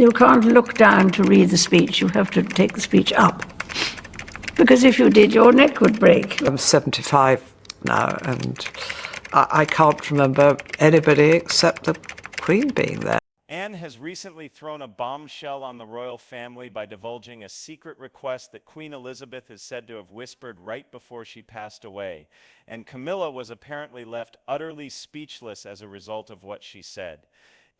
And you can't look down to read the speech. You have to take the speech up. Because if you did, your neck would break. I'm 75 now, and I can't remember anybody except the Queen being there. Anne has recently thrown a bombshell on the royal family by divulging a secret request that Queen Elizabeth is said to have whispered right before she passed away, and Camilla was apparently left utterly speechless as a result of what she said.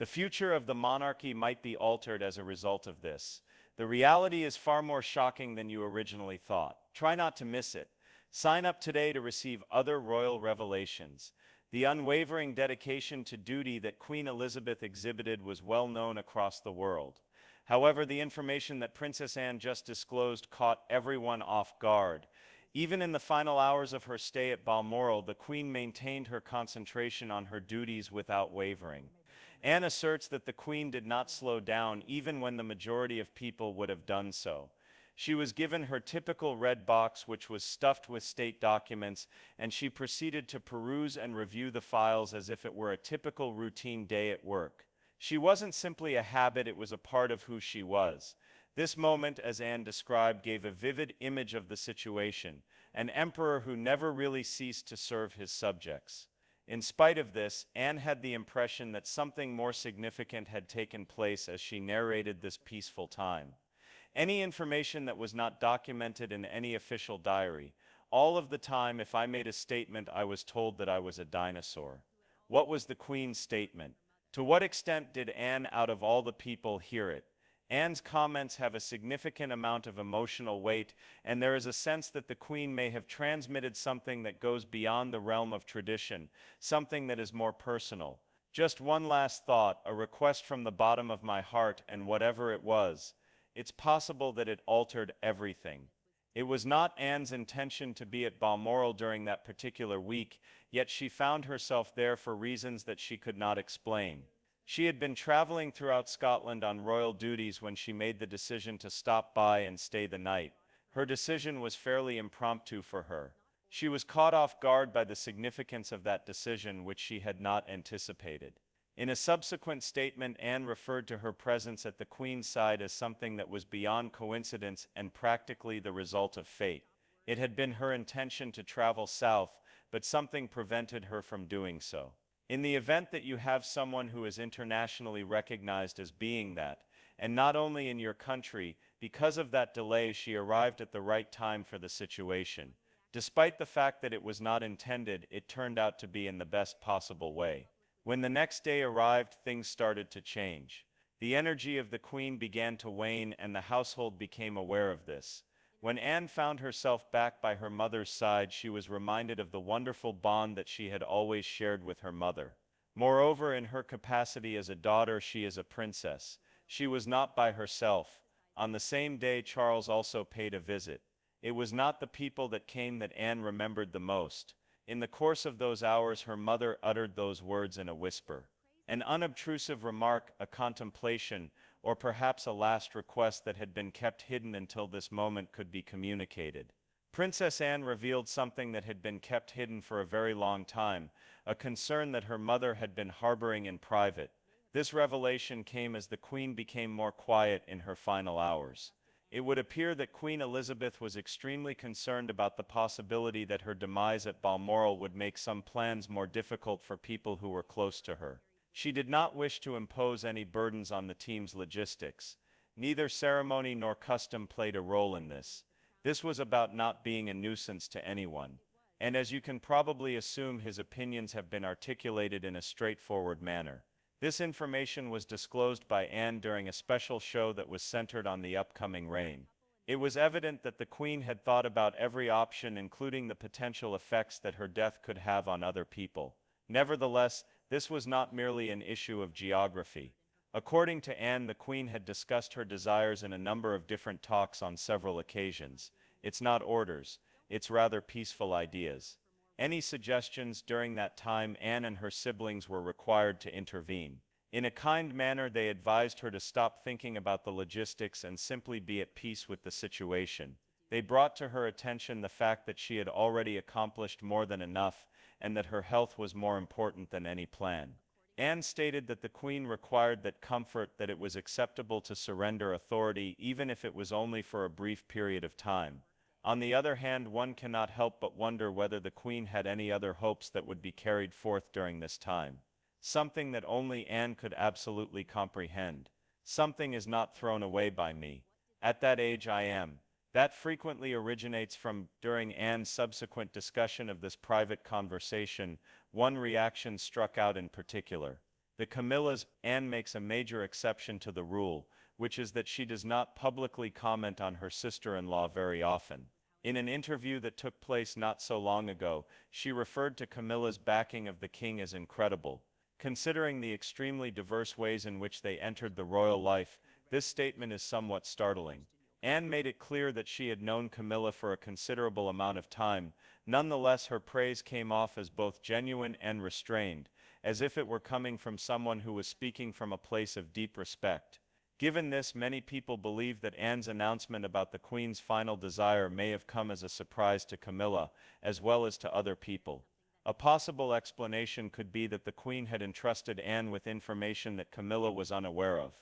The future of the monarchy might be altered as a result of this. The reality is far more shocking than you originally thought. Try not to miss it. Sign up today to receive other royal revelations. The unwavering dedication to duty that Queen Elizabeth exhibited was well known across the world. However, the information that Princess Anne just disclosed caught everyone off guard. Even in the final hours of her stay at Balmoral, the Queen maintained her concentration on her duties without wavering. Anne asserts that the Queen did not slow down even when the majority of people would have done so. She was given her typical red box, which was stuffed with state documents, and she proceeded to peruse and review the files as if it were a typical routine day at work. She wasn't simply a habit, it was a part of who she was. This moment, as Anne described, gave a vivid image of the situation, an emperor who never really ceased to serve his subjects. In spite of this, Anne had the impression that something more significant had taken place as she narrated this peaceful time. Any information that was not documented in any official diary. All of the time, if I made a statement, I was told that I was a dinosaur. What was the Queen's statement? To what extent did Anne, out of all the people, hear it? Anne's comments have a significant amount of emotional weight, and there is a sense that the Queen may have transmitted something that goes beyond the realm of tradition, something that is more personal. Just one last thought, a request from the bottom of my heart, and whatever it was, it's possible that it altered everything. It was not Anne's intention to be at Balmoral during that particular week, yet she found herself there for reasons that she could not explain. She had been traveling throughout Scotland on royal duties when she made the decision to stop by and stay the night. Her decision was fairly impromptu for her. She was caught off guard by the significance of that decision, which she had not anticipated. In a subsequent statement, Anne referred to her presence at the Queen's side as something that was beyond coincidence and practically the result of fate. It had been her intention to travel south, but something prevented her from doing so. In the event that you have someone who is internationally recognized as being that, and not only in your country, because of that delay she arrived at the right time for the situation. Despite the fact that it was not intended, it turned out to be in the best possible way. When the next day arrived, things started to change. The energy of the Queen began to wane, and the household became aware of this. When Anne found herself back by her mother's side, she was reminded of the wonderful bond that she had always shared with her mother. Moreover, in her capacity as a daughter, she is a princess. She was not by herself. On the same day, Charles also paid a visit. It was not the people that came that Anne remembered the most. In the course of those hours, her mother uttered those words in a whisper. An unobtrusive remark, a contemplation, or perhaps a last request that had been kept hidden until this moment could be communicated. Princess Anne revealed something that had been kept hidden for a very long time, a concern that her mother had been harboring in private. This revelation came as the Queen became more quiet in her final hours. It would appear that Queen Elizabeth was extremely concerned about the possibility that her demise at Balmoral would make some plans more difficult for people who were close to her. She did not wish to impose any burdens on the team's logistics. Neither ceremony nor custom played a role in this. This was about not being a nuisance to anyone. And as you can probably assume, his opinions have been articulated in a straightforward manner. This information was disclosed by Anne during a special show that was centered on the upcoming reign. It was evident that the Queen had thought about every option, including the potential effects that her death could have on other people. Nevertheless, this was not merely an issue of geography. According to Anne, the Queen had discussed her desires in a number of different talks on several occasions. It's not orders, it's rather peaceful ideas. Any suggestions during that time, Anne and her siblings were required to intervene. In a kind manner, they advised her to stop thinking about the logistics and simply be at peace with the situation. They brought to her attention the fact that she had already accomplished more than enough, and that her health was more important than any plan. Anne stated that the Queen required that comfort that it was acceptable to surrender authority even if it was only for a brief period of time. On the other hand, one cannot help but wonder whether the Queen had any other hopes that would be carried forth during this time. Something that only Anne could absolutely comprehend. Something is not thrown away by me. At that age I am. That frequently originates from, during Anne's subsequent discussion of this private conversation, one reaction struck out in particular. The Camilla's Anne makes a major exception to the rule, which is that she does not publicly comment on her sister-in-law very often. In an interview that took place not so long ago, she referred to Camilla's backing of the king as incredible. Considering the extremely diverse ways in which they entered the royal life, this statement is somewhat startling. Anne made it clear that she had known Camilla for a considerable amount of time. Nonetheless, her praise came off as both genuine and restrained, as if it were coming from someone who was speaking from a place of deep respect. Given this, many people believe that Anne's announcement about the Queen's final desire may have come as a surprise to Camilla, as well as to other people. A possible explanation could be that the Queen had entrusted Anne with information that Camilla was unaware of.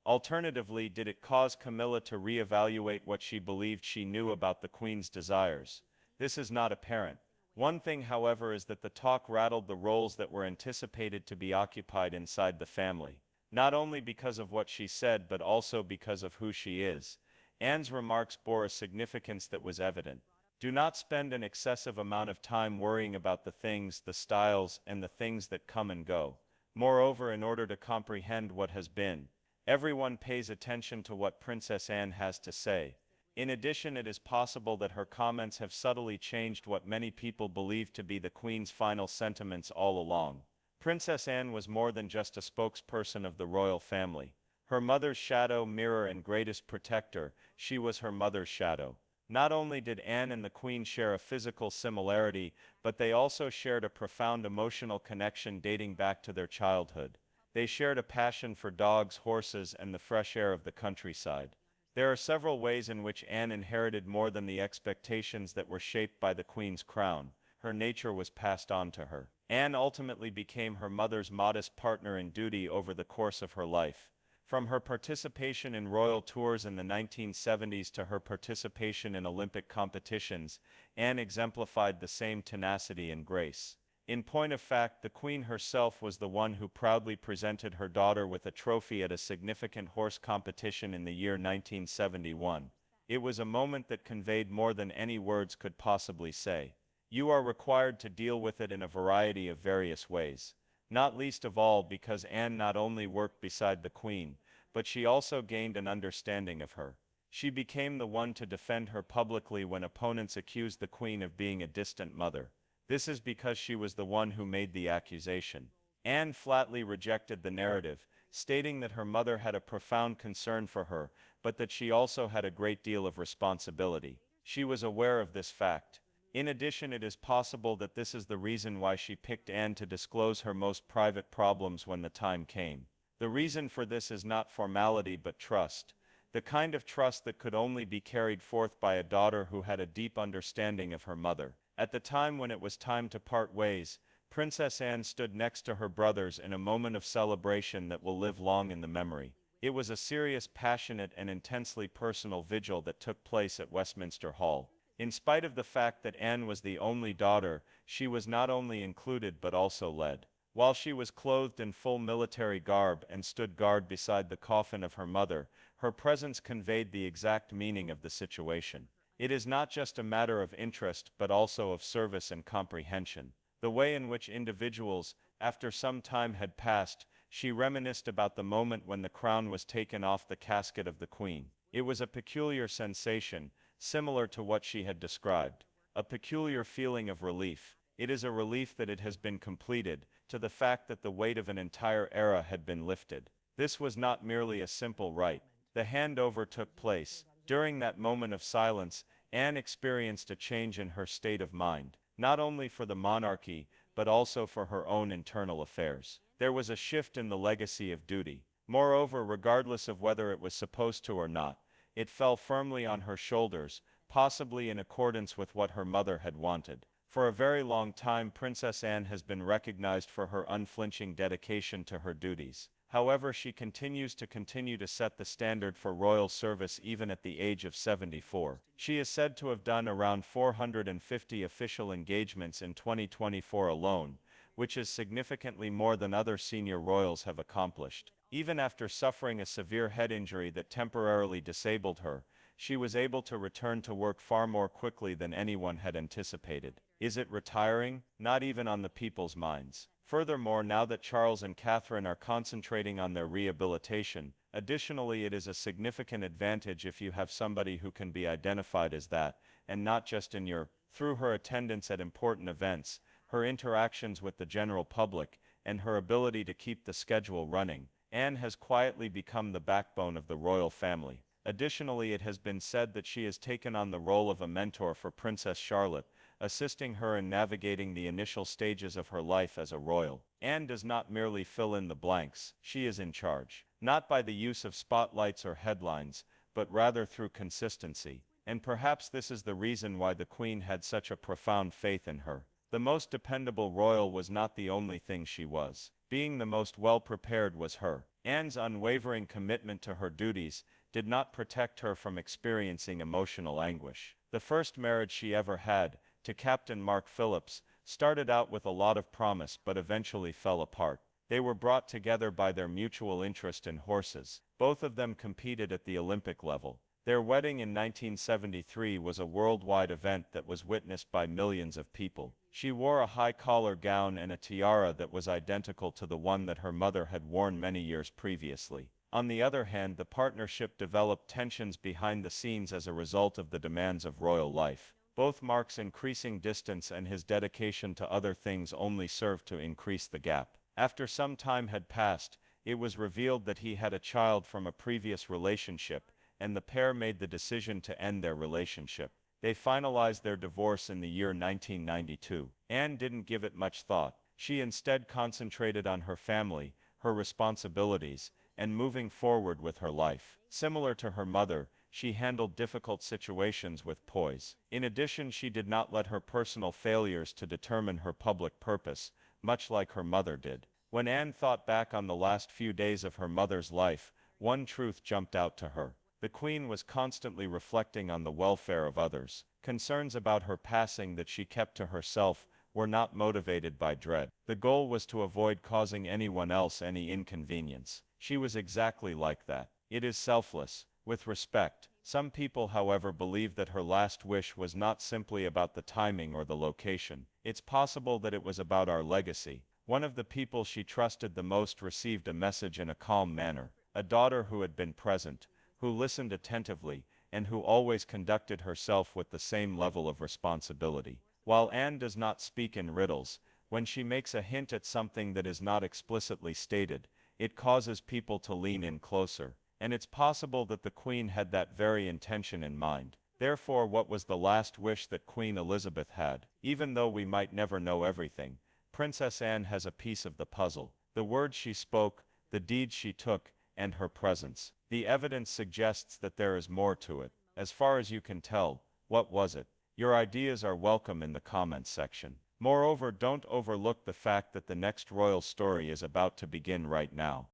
Alternatively, did it cause Camilla to reevaluate what she believed she knew about the Queen's desires? This is not apparent. One thing, however, is that the talk rattled the roles that were anticipated to be occupied inside the family. Not only because of what she said, but also because of who she is. Anne's remarks bore a significance that was evident. Do not spend an excessive amount of time worrying about the things, the styles, and the things that come and go. Moreover, in order to comprehend what has been, everyone pays attention to what Princess Anne has to say. In addition, it is possible that her comments have subtly changed what many people believe to be the Queen's final sentiments all along. Princess Anne was more than just a spokesperson of the royal family. Her mother's shadow, mirror, and greatest protector, she was her mother's shadow. Not only did Anne and the Queen share a physical similarity, but they also shared a profound emotional connection dating back to their childhood. They shared a passion for dogs, horses, and the fresh air of the countryside. There are several ways in which Anne inherited more than the expectations that were shaped by the Queen's crown. Her nature was passed on to her. Anne ultimately became her mother's modest partner in duty over the course of her life. From her participation in royal tours in the 1970s to her participation in Olympic competitions, Anne exemplified the same tenacity and grace. In point of fact, the Queen herself was the one who proudly presented her daughter with a trophy at a significant horse competition in the year 1971. It was a moment that conveyed more than any words could possibly say. You are required to deal with it in a variety of various ways, not least of all because Anne not only worked beside the Queen, but she also gained an understanding of her. She became the one to defend her publicly when opponents accused the Queen of being a distant mother. This is because she was the one who made the accusation. Anne flatly rejected the narrative, stating that her mother had a profound concern for her, but that she also had a great deal of responsibility. She was aware of this fact. In addition, it is possible that this is the reason why she picked Anne to disclose her most private problems when the time came. The reason for this is not formality but trust, the kind of trust that could only be carried forth by a daughter who had a deep understanding of her mother. At the time when it was time to part ways, Princess Anne stood next to her brothers in a moment of celebration that will live long in the memory. It was a serious, passionate, and intensely personal vigil that took place at Westminster Hall. In spite of the fact that Anne was the only daughter, she was not only included but also led. While she was clothed in full military garb and stood guard beside the coffin of her mother, her presence conveyed the exact meaning of the situation. It is not just a matter of interest but also of service and comprehension. The way in which individuals, after some time had passed, she reminisced about the moment when the crown was taken off the casket of the Queen. It was a peculiar sensation, similar to what she had described. A peculiar feeling of relief. It is a relief that it has been completed, to the fact that the weight of an entire era had been lifted. This was not merely a simple rite. The handover took place. During that moment of silence, Anne experienced a change in her state of mind, not only for the monarchy, but also for her own internal affairs. There was a shift in the legacy of duty. Moreover, regardless of whether it was supposed to or not, it fell firmly on her shoulders, possibly in accordance with what her mother had wanted. For a very long time, Princess Anne has been recognized for her unflinching dedication to her duties. However, she continues to set the standard for royal service even at the age of 74. She is said to have done around 450 official engagements in 2024 alone, which is significantly more than other senior royals have accomplished. Even after suffering a severe head injury that temporarily disabled her, she was able to return to work far more quickly than anyone had anticipated. Is it retiring? Not even on the people's minds. Furthermore, now that Charles and Catherine are concentrating on their rehabilitation, additionally it is a significant advantage if you have somebody who can be identified as that, and not just in your, through her attendance at important events, her interactions with the general public, and her ability to keep the schedule running. Anne has quietly become the backbone of the royal family. Additionally, it has been said that she has taken on the role of a mentor for Princess Charlotte, assisting her in navigating the initial stages of her life as a royal. Anne does not merely fill in the blanks, she is in charge. Not by the use of spotlights or headlines, but rather through consistency. And perhaps this is the reason why the Queen had such a profound faith in her. The most dependable royal was not the only thing she was. Being the most well-prepared was her. Anne's unwavering commitment to her duties did not protect her from experiencing emotional anguish. The first marriage she ever had, to Captain Mark Phillips, started out with a lot of promise but eventually fell apart. They were brought together by their mutual interest in horses. Both of them competed at the Olympic level. Their wedding in 1973 was a worldwide event that was witnessed by millions of people. She wore a high-collar gown and a tiara that was identical to the one that her mother had worn many years previously. On the other hand, the partnership developed tensions behind the scenes as a result of the demands of royal life. Both Mark's increasing distance and his dedication to other things only served to increase the gap. After some time had passed, it was revealed that he had a child from a previous relationship, and the pair made the decision to end their relationship. They finalized their divorce in the year 1992. Anne didn't give it much thought. She instead concentrated on her family, her responsibilities, and moving forward with her life. Similar to her mother, she handled difficult situations with poise. In addition, she did not let her personal failures to determine her public purpose, much like her mother did. When Anne thought back on the last few days of her mother's life, one truth jumped out to her. The Queen was constantly reflecting on the welfare of others. Concerns about her passing that she kept to herself were not motivated by dread. The goal was to avoid causing anyone else any inconvenience. She was exactly like that. It is selfless, with respect. Some people, however, believe that her last wish was not simply about the timing or the location. It's possible that it was about our legacy. One of the people she trusted the most received a message in a calm manner. A daughter who had been present, who listened attentively, and who always conducted herself with the same level of responsibility. While Anne does not speak in riddles, when she makes a hint at something that is not explicitly stated, it causes people to lean in closer. And it's possible that the Queen had that very intention in mind. Therefore, what was the last wish that Queen Elizabeth had? Even though we might never know everything, Princess Anne has a piece of the puzzle. The words she spoke, the deeds she took, and her presence. The evidence suggests that there is more to it. As far as you can tell, what was it? Your ideas are welcome in the comments section. Moreover, don't overlook the fact that the next royal story is about to begin right now.